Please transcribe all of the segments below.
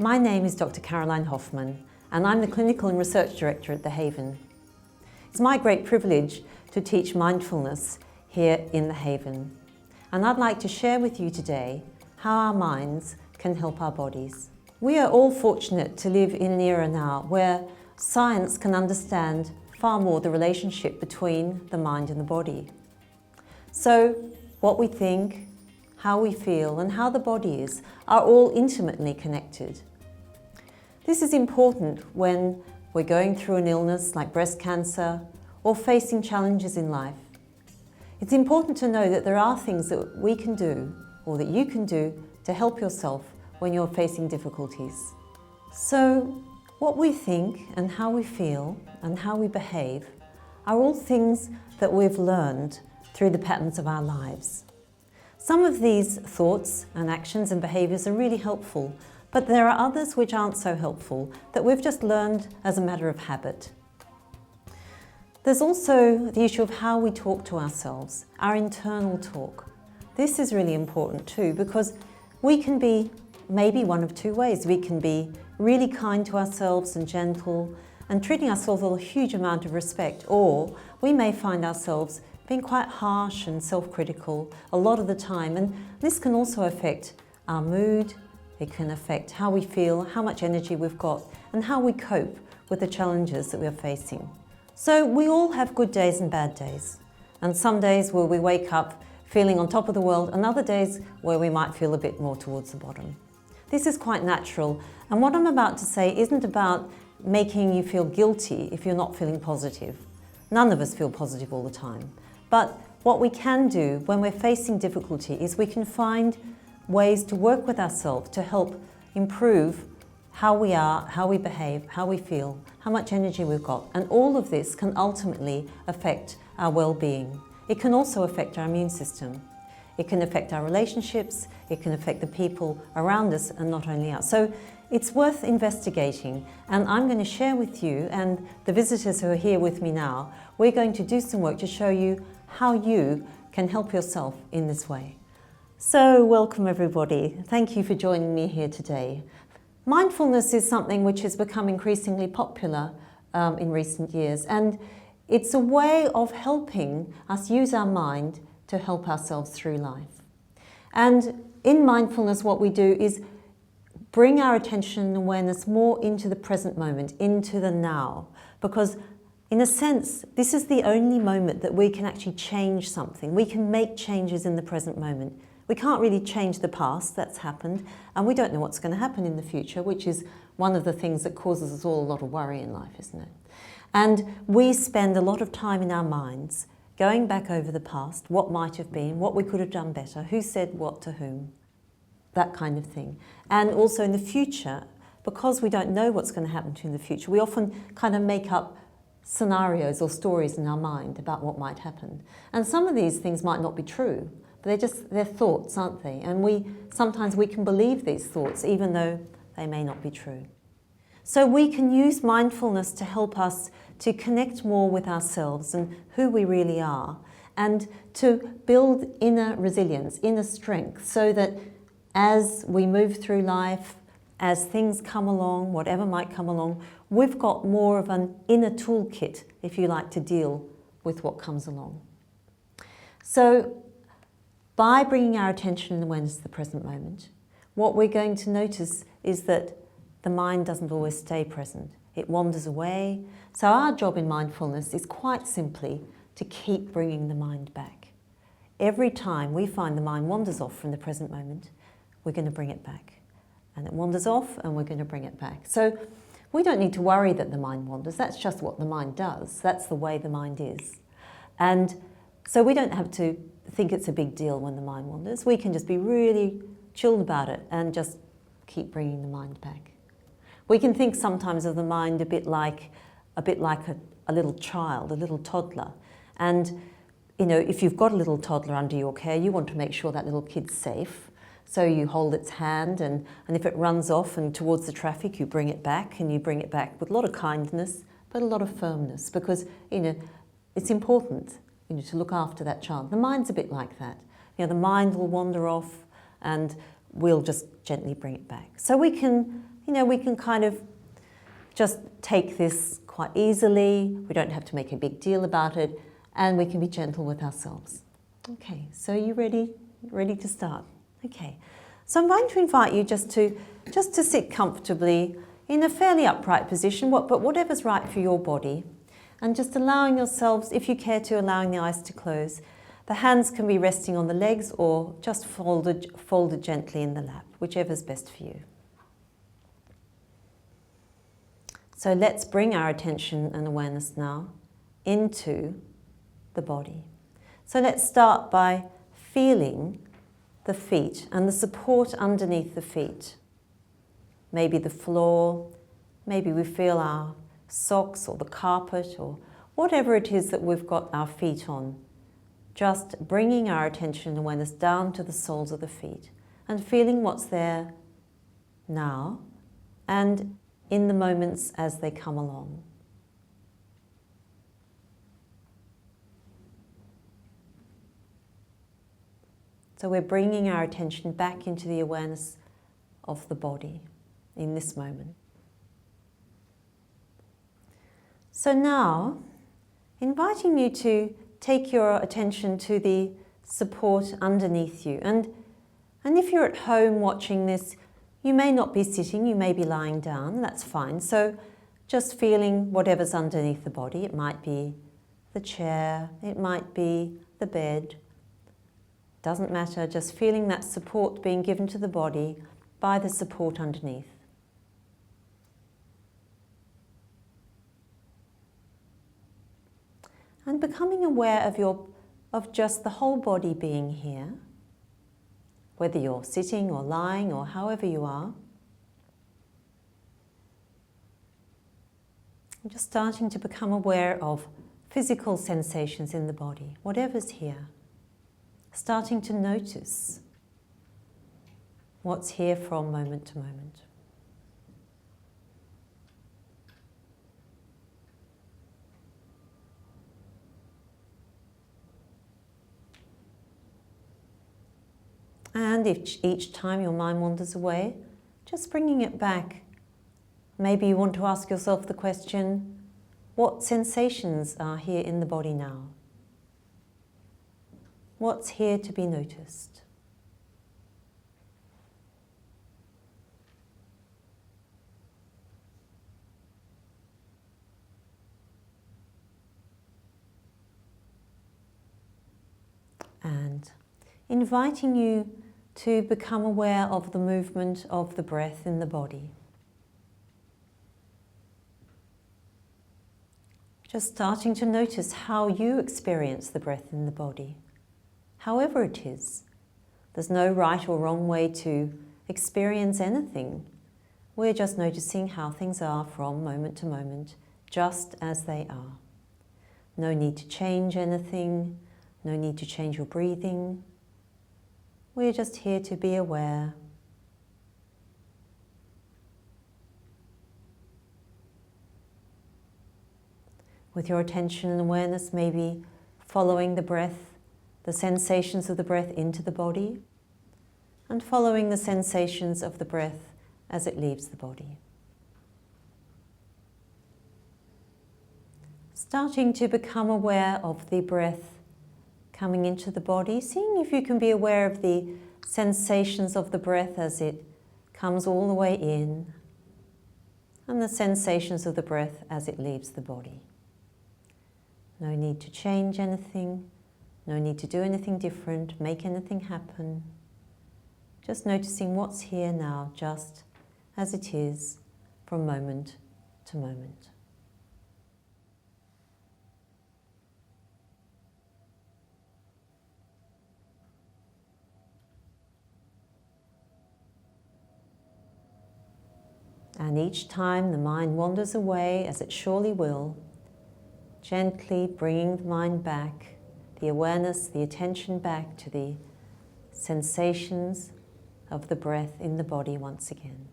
My name is Dr Caroline Hoffman and I'm the Clinical and Research Director at The Haven. It's my great privilege to teach mindfulness here in The Haven, and I'd like to share with you today how our minds can help our bodies. We are all fortunate to live in an era now where science can understand far more the relationship between the mind and the body. So what we think, how we feel and how the body is are all intimately connected. This is important when we're going through an illness like breast cancer or facing challenges in life. It's important to know that there are things that we can do or that you can do to help yourself when you're facing difficulties. So what we think and how we feel and how we behave are all things that we've learned through the patterns of our lives. Some of these thoughts and actions and behaviours are really helpful, but there are others which aren't so helpful that we've just learned as a matter of habit. There's also the issue of how we talk to ourselves, our internal talk. This is really important too, because we can be maybe one of two ways. We can be really kind to ourselves and gentle and treating ourselves with a huge amount of respect, or we may find ourselves being quite harsh and self-critical a lot of the time, and this can also affect our mood. It can affect how we feel, how much energy we've got, and how we cope with the challenges that we're facing. So we all have good days and bad days, and some days where we wake up feeling on top of the world, and other days where we might feel a bit more towards the bottom. This is quite natural, and what I'm about to say isn't about making you feel guilty if you're not feeling positive. None of us feel positive all the time. But what we can do when we're facing difficulty is we can find ways to work with ourselves to help improve how we are, how we behave, how we feel, how much energy we've got. And all of this can ultimately affect our well-being. It can also affect our immune system. It can affect our relationships, it can affect the people around us and not only us. So it's worth investigating, and I'm going to share with you and the visitors who are here with me now, we're going to do some work to show you how you can help yourself in this way. So welcome everybody. Thank you for joining me here today. Mindfulness is something which has become increasingly popular in recent years, and it's a way of helping us use our mind to help ourselves through life. And in mindfulness what we do is bring our attention and awareness more into the present moment, into the now, because in a sense, this is the only moment that we can actually change something. We can make changes in the present moment. We can't really change the past, that's happened, and we don't know what's going to happen in the future, which is one of the things that causes us all a lot of worry in life, isn't it? And we spend a lot of time in our minds going back over the past, what might have been, what we could have done better, who said what to whom, that kind of thing. And also in the future, because we don't know what's going to happen to in the future, we often kind of make up scenarios or stories in our mind about what might happen. And some of these things might not be true, but they're thoughts, aren't they? And sometimes we can believe these thoughts even though they may not be true. So we can use mindfulness to help us to connect more with ourselves and who we really are, and to build inner resilience, inner strength, so that as we move through life, as things come along, whatever might come along, we've got more of an inner toolkit, if you like, to deal with what comes along. So by bringing our attention and awareness to the present moment, what we're going to notice is that the mind doesn't always stay present. It wanders away. So our job in mindfulness is quite simply to keep bringing the mind back. Every time we find the mind wanders off from the present moment, we're going to bring it back. And it wanders off and we're going to bring it back. So we don't need to worry that the mind wanders. That's just what the mind does. That's the way the mind is. And so we don't have to think it's a big deal when the mind wanders. We can just be really chilled about it and just keep bringing the mind back. We can think sometimes of the mind a bit like a little child, a little toddler. And you know, if you've got a little toddler under your care, you want to make sure that little kid's safe. So you hold its hand, and if it runs off and towards the traffic, you bring it back, and you bring it back with a lot of kindness, but a lot of firmness, because it's important to look after that child. The mind's a bit like that. The mind will wander off, and we'll just gently bring it back. So we can we can kind of just take this quite easily. We don't have to make a big deal about it, and we can be gentle with ourselves. Okay, so you ready? Ready to start? Okay, so I'm going to invite you just to sit comfortably in a fairly upright position, but whatever's right for your body, and just allowing yourselves, if you care to, allowing the eyes to close. The hands can be resting on the legs or just folded gently in the lap, whichever's best for you. So let's bring our attention and awareness now into the body. So let's start by feeling the feet and the support underneath the feet. Maybe the floor, maybe we feel our socks or the carpet or whatever it is that we've got our feet on. Just bringing our attention and awareness down to the soles of the feet and feeling what's there now and in the moments as they come along. So we're bringing our attention back into the awareness of the body in this moment. So now, inviting you to take your attention to the support underneath you. And if you're at home watching this, you may not be sitting, you may be lying down, that's fine. So just feeling whatever's underneath the body. It might be the chair, it might be the bed. Doesn't matter, just feeling that support being given to the body by the support underneath. And becoming aware of just the whole body being here, whether you're sitting or lying or however you are. And just starting to become aware of physical sensations in the body, whatever's here. Starting to notice what's here from moment to moment. And if each time your mind wanders away, just bringing it back. Maybe you want to ask yourself the question, what sensations are here in the body now? What's here to be noticed? And inviting you to become aware of the movement of the breath in the body. Just starting to notice how you experience the breath in the body. However it is, there's no right or wrong way to experience anything. We're just noticing how things are from moment to moment, just as they are. No need to change anything, no need to change your breathing. We're just here to be aware. With your attention and awareness, maybe following the breath, the sensations of the breath into the body, and following the sensations of the breath as it leaves the body. Starting to become aware of the breath coming into the body, seeing if you can be aware of the sensations of the breath as it comes all the way in, and the sensations of the breath as it leaves the body. No need to change anything, no need to do anything different, make anything happen. Just noticing what's here now, just as it is, from moment to moment. And each time the mind wanders away, as it surely will, gently bringing the mind back, the awareness, the attention back to the sensations of the breath in the body once again.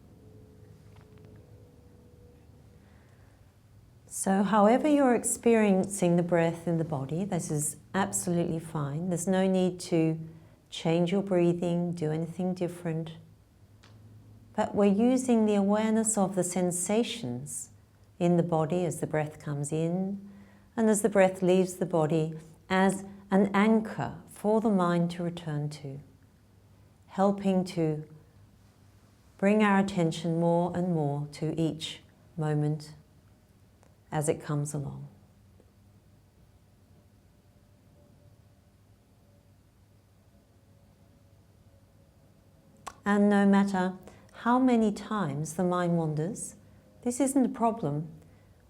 So however you're experiencing the breath in the body, this is absolutely fine. There's no need to change your breathing, do anything different. but we're using the awareness of the sensations in the body as the breath comes in and as the breath leaves the body as an anchor for the mind to return to, helping to bring our attention more and more to each moment as it comes along. And no matter how many times the mind wanders, this isn't a problem.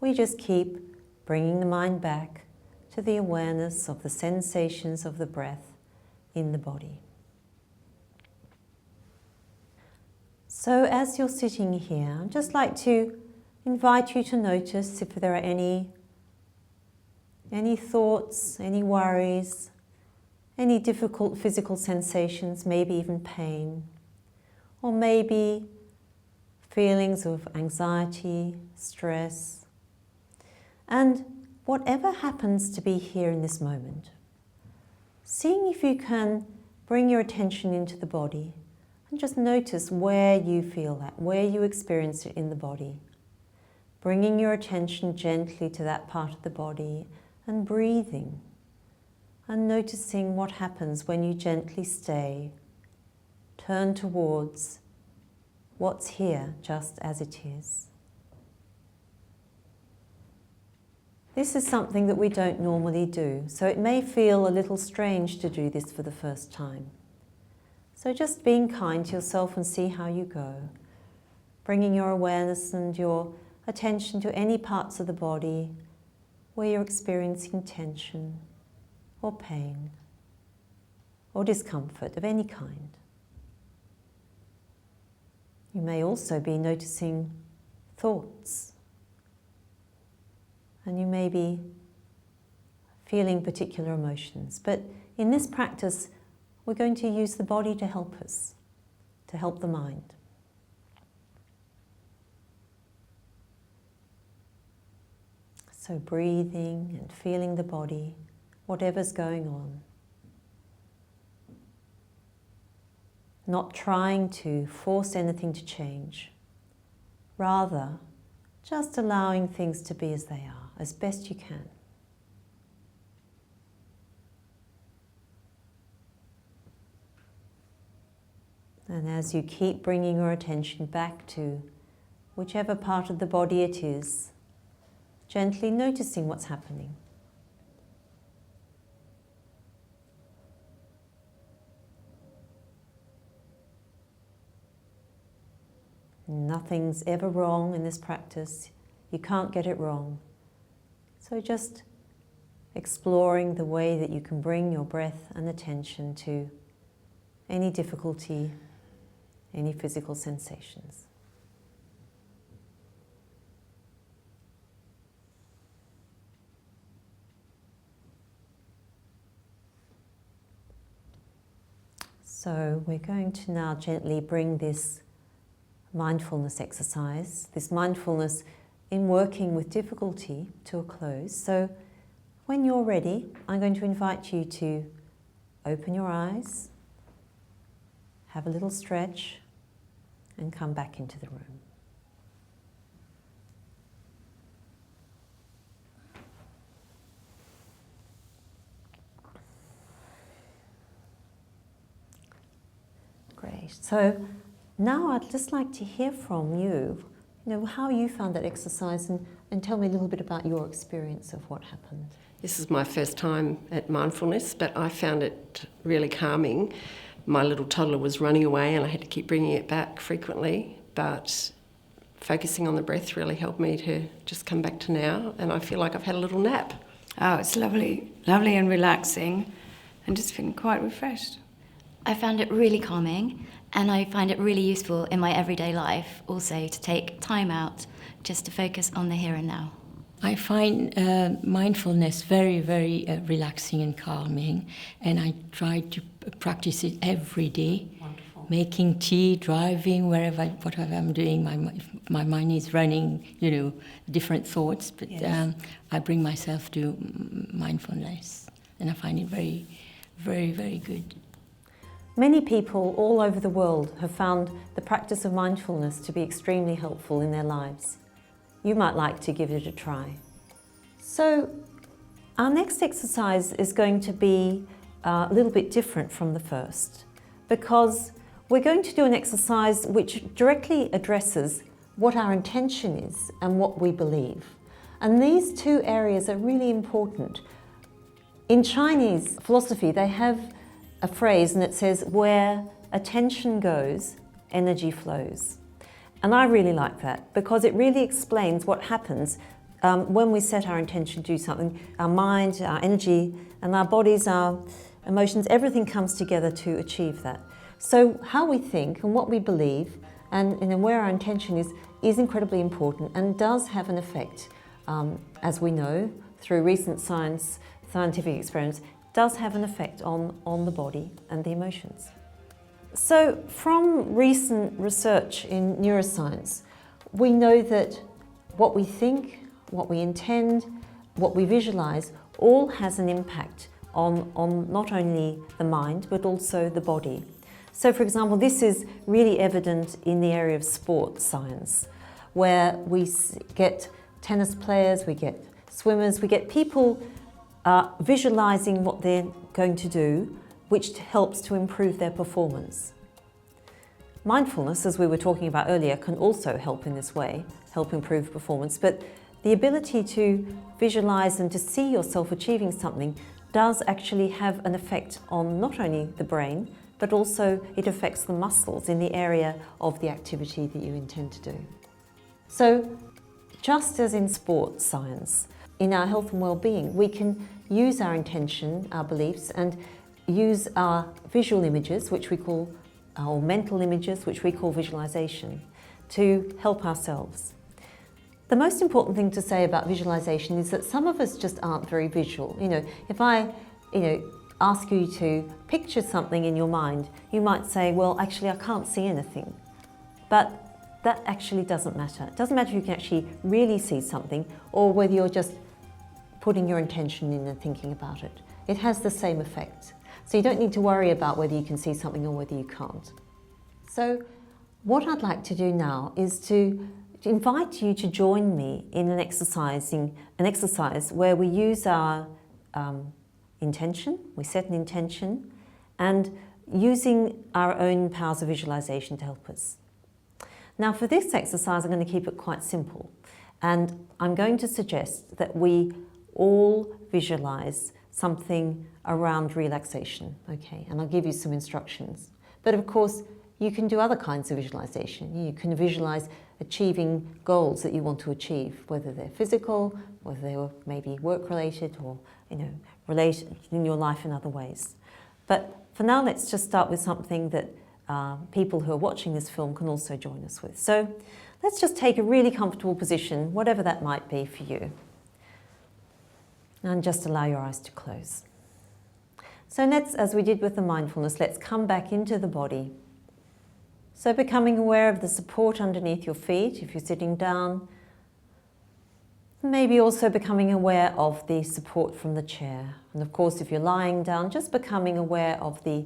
We just keep bringing the mind back to the awareness of the sensations of the breath in the body. So as you're sitting here, I'd just like to invite you to notice if there are any thoughts, any worries, any difficult physical sensations, maybe even pain, or maybe feelings of anxiety, stress, and whatever happens to be here in this moment, seeing if you can bring your attention into the body and just notice where you feel that, where you experience it in the body. Bringing your attention gently to that part of the body and breathing and noticing what happens when you gently stay, turn towards what's here just as it is. This is something that we don't normally do, so it may feel a little strange to do this for the first time. So just being kind to yourself and see how you go, bringing your awareness and your attention to any parts of the body where you're experiencing tension or pain or discomfort of any kind. You may also be noticing thoughts, and you may be feeling particular emotions. But in this practice, we're going to use the body to help us, to help the mind. So breathing and feeling the body, whatever's going on. Not trying to force anything to change. Rather, just allowing things to be as they are, as best you can. And as you keep bringing your attention back to whichever part of the body it is, gently noticing what's happening. Nothing's ever wrong in this practice. You can't get it wrong. So just exploring the way that you can bring your breath and attention to any difficulty, any physical sensations. So we're going to now gently bring this mindfulness exercise, this mindfulness in working with difficulty, to a close. So when you're ready, I'm going to invite you to open your eyes, have a little stretch, and come back into the room. Great. So now I'd just like to hear from you, how you found that exercise, and tell me a little bit about your experience of what happened. This is my first time at mindfulness, but I found it really calming. My little toddler was running away and I had to keep bringing it back frequently, but focusing on the breath really helped me to just come back to now, and I feel like I've had a little nap. Oh, it's lovely and relaxing, and just feeling quite refreshed. I found it really calming, and I find it really useful in my everyday life also to take time out just to focus on the here and now. I find mindfulness very, very relaxing and calming, and I try to practice it every day. Wonderful. Making tea, driving, whatever I'm doing, my mind is running, different thoughts, but yes. I bring myself to mindfulness, and I find it very, very, very good. Many people all over the world have found the practice of mindfulness to be extremely helpful in their lives. You might like to give it a try. So, our next exercise is going to be a little bit different from the first, because we're going to do an exercise which directly addresses what our intention is and what we believe. And these two areas are really important. In Chinese philosophy, they have a phrase, and it says, where attention goes, energy flows. And I really like that, because it really explains what happens when we set our intention to do something. Our mind, our energy, and our bodies, our emotions, everything comes together to achieve that. So how we think and what we believe and where our intention is incredibly important and does have an effect, as we know through recent scientific experiments, does have an effect on the body and the emotions. So from recent research in neuroscience, we know that what we think, what we intend, what we visualize, all has an impact on not only the mind, but also the body. So for example, this is really evident in the area of sports science, where we get tennis players, we get swimmers, we get people visualizing what they're going to do, which helps to improve their performance. Mindfulness, as we were talking about earlier, can also help in this way, help improve performance, but the ability to visualize and to see yourself achieving something does actually have an effect on not only the brain, but also it affects the muscles in the area of the activity that you intend to do. So, just as in sports science, in our health and well-being, we can use our intention, our beliefs, and use our visual images, which we call, or mental images, which we call visualization, to help ourselves. The most important thing to say about visualization is that some of us just aren't very visual. If I, ask you to picture something in your mind, you might say, well, actually, I can't see anything. But that actually doesn't matter. It doesn't matter if you can actually really see something or whether you're just putting your intention in and thinking about it. It has the same effect. So you don't need to worry about whether you can see something or whether you can't. So what I'd like to do now is to invite you to join me in an exercise where we use our intention, we set an intention, and using our own powers of visualization to help us. Now for this exercise, I'm going to keep it quite simple, and I'm going to suggest that we all visualize something around relaxation, okay? And I'll give you some instructions. But of course, you can do other kinds of visualization. You can visualize achieving goals that you want to achieve, whether they're physical, whether they're maybe work-related or, related in your life in other ways. But for now, let's just start with something that people who are watching this film can also join us with. So let's just take a really comfortable position, whatever that might be for you. And just allow your eyes to close. So let's, as we did with the mindfulness, let's come back into the body. So becoming aware of the support underneath your feet if you're sitting down. Maybe also becoming aware of the support from the chair. And of course, if you're lying down, just becoming aware of the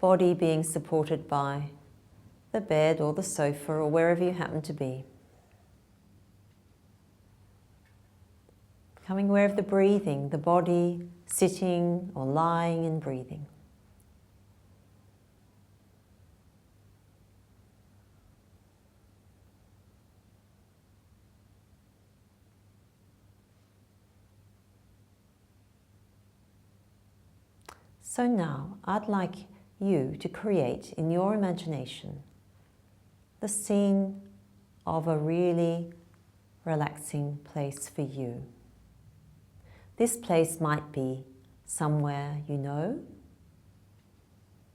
body being supported by the bed or the sofa or wherever you happen to be. Becoming aware of the breathing, the body sitting or lying and breathing. So now I'd like you to create in your imagination the scene of a really relaxing place for you. This place might be somewhere you know.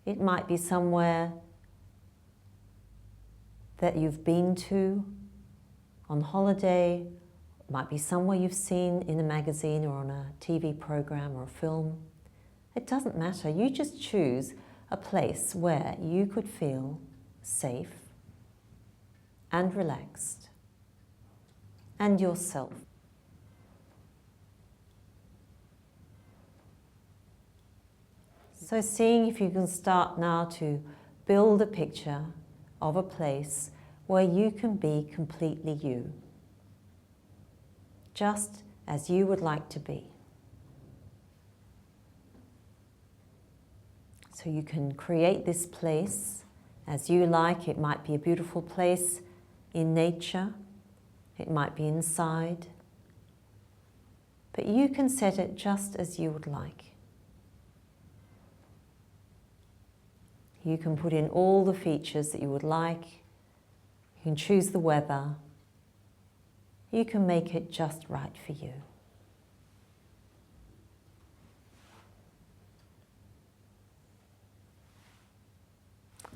It might be somewhere that you've been to on holiday. It might be somewhere you've seen in a magazine or on a TV program or a film. It doesn't matter. You just choose a place where you could feel safe and relaxed and yourself. So seeing if you can start now to build a picture of a place where you can be completely you, just as you would like to be. So you can create this place as you like. It might be a beautiful place in nature, it might be inside, but you can set it just as you would like. You can put in all the features that you would like. You can choose the weather. You can make it just right for you.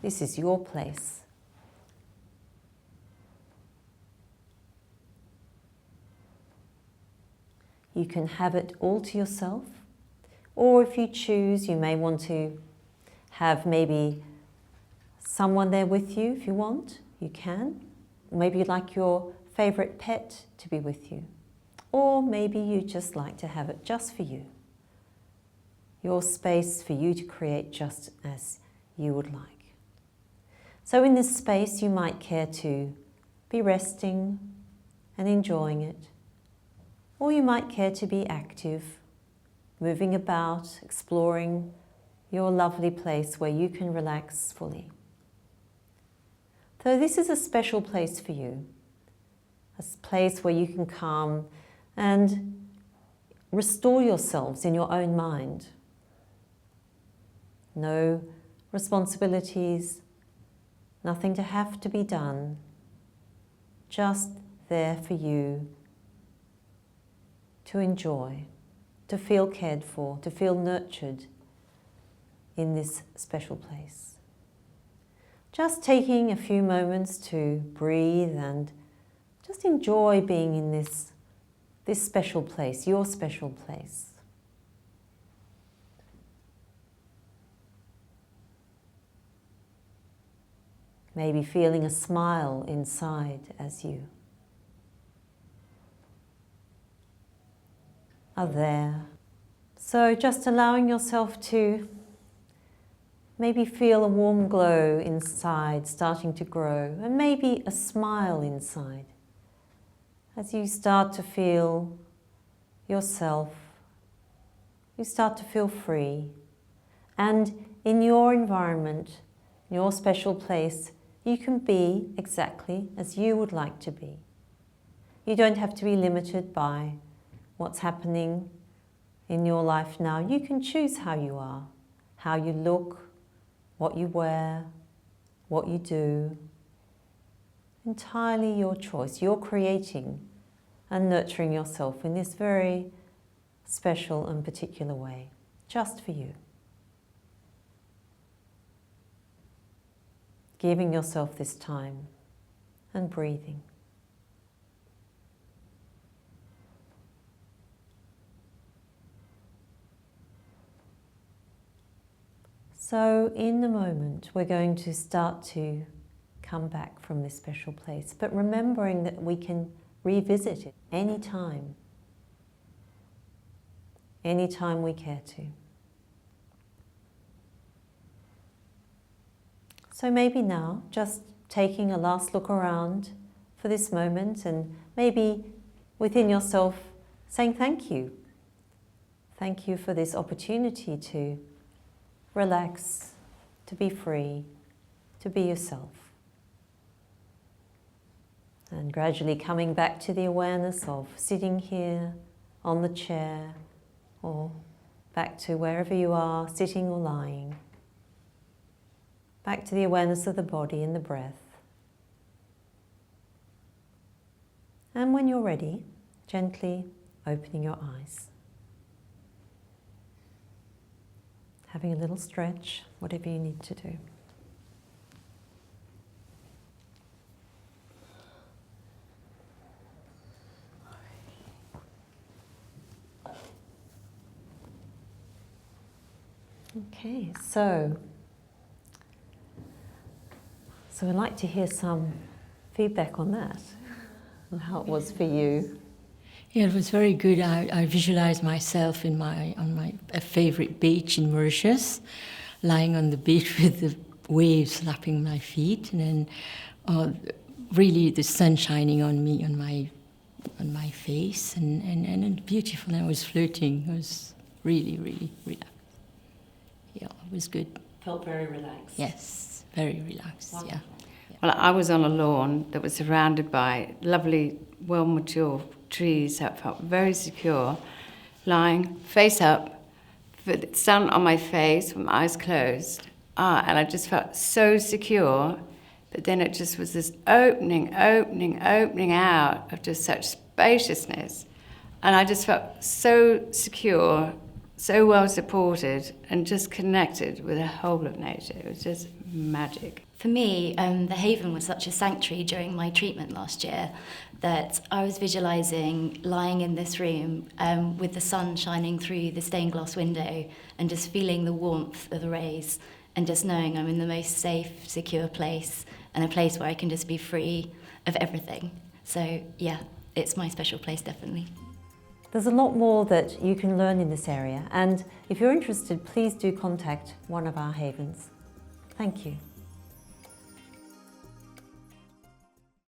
This is your place. You can have it all to yourself, or if you choose, you may want to have maybe someone there with you. If you want, you can. Maybe you'd like your favorite pet to be with you, or maybe you just like to have it just for you. Your space for you to create just as you would like. So in this space, you might care to be resting and enjoying it, or you might care to be active, moving about, exploring your lovely place where you can relax fully. So this is a special place for you, a place where you can calm and restore yourselves in your own mind. No responsibilities, nothing to have to be done, just there for you to enjoy, to feel cared for, to feel nurtured in this special place. Just taking a few moments to breathe and just enjoy being in this special place, your special place. Maybe feeling a smile inside as you are there. So just allowing yourself to maybe feel a warm glow inside starting to grow, and maybe a smile inside as you start to feel yourself. You start to feel free, and in your environment, your special place, you can be exactly as you would like to be. You don't have to be limited by what's happening in your life now. You can choose how you are, how you look, what you wear, what you do. Entirely your choice. You're creating and nurturing yourself in this very special and particular way, just for you. Giving yourself this time and breathing. So in the moment, we're going to start to come back from this special place, but remembering that we can revisit it anytime we care to. So maybe now, just taking a last look around for this moment, and maybe within yourself saying thank you. Thank you for this opportunity to relax, to be free, to be yourself. And gradually coming back to the awareness of sitting here on the chair, or back to wherever you are, sitting or lying. Back to the awareness of the body and the breath. And when you're ready, gently opening your eyes. Having a little stretch, whatever you need to do. Okay, so I'd like to hear some feedback on that, and how it was for you. Yeah, it was very good. I visualized myself on my favorite beach in Mauritius, lying on the beach with the waves lapping my feet, and then really the sun shining on me, on my face, and beautiful. And I was floating. It was really, really relaxed. Yeah, it was good. Felt very relaxed. Yes, very relaxed. Wonderful. Yeah. Well, I was on a lawn that was surrounded by lovely, well-mature trees that felt very secure, lying face up, with the sun on my face, with my eyes closed. And I just felt so secure, but then it just was this opening out of just such spaciousness. And I just felt so secure, so well supported, and just connected with the whole of nature. It was just magic. For me, the Haven was such a sanctuary during my treatment last year that I was visualising lying in this room with the sun shining through the stained glass window and just feeling the warmth of the rays and just knowing I'm in the most safe, secure place and a place where I can just be free of everything. So yeah, it's my special place, definitely. There's a lot more that you can learn in this area, and if you're interested, please do contact one of our havens. Thank you.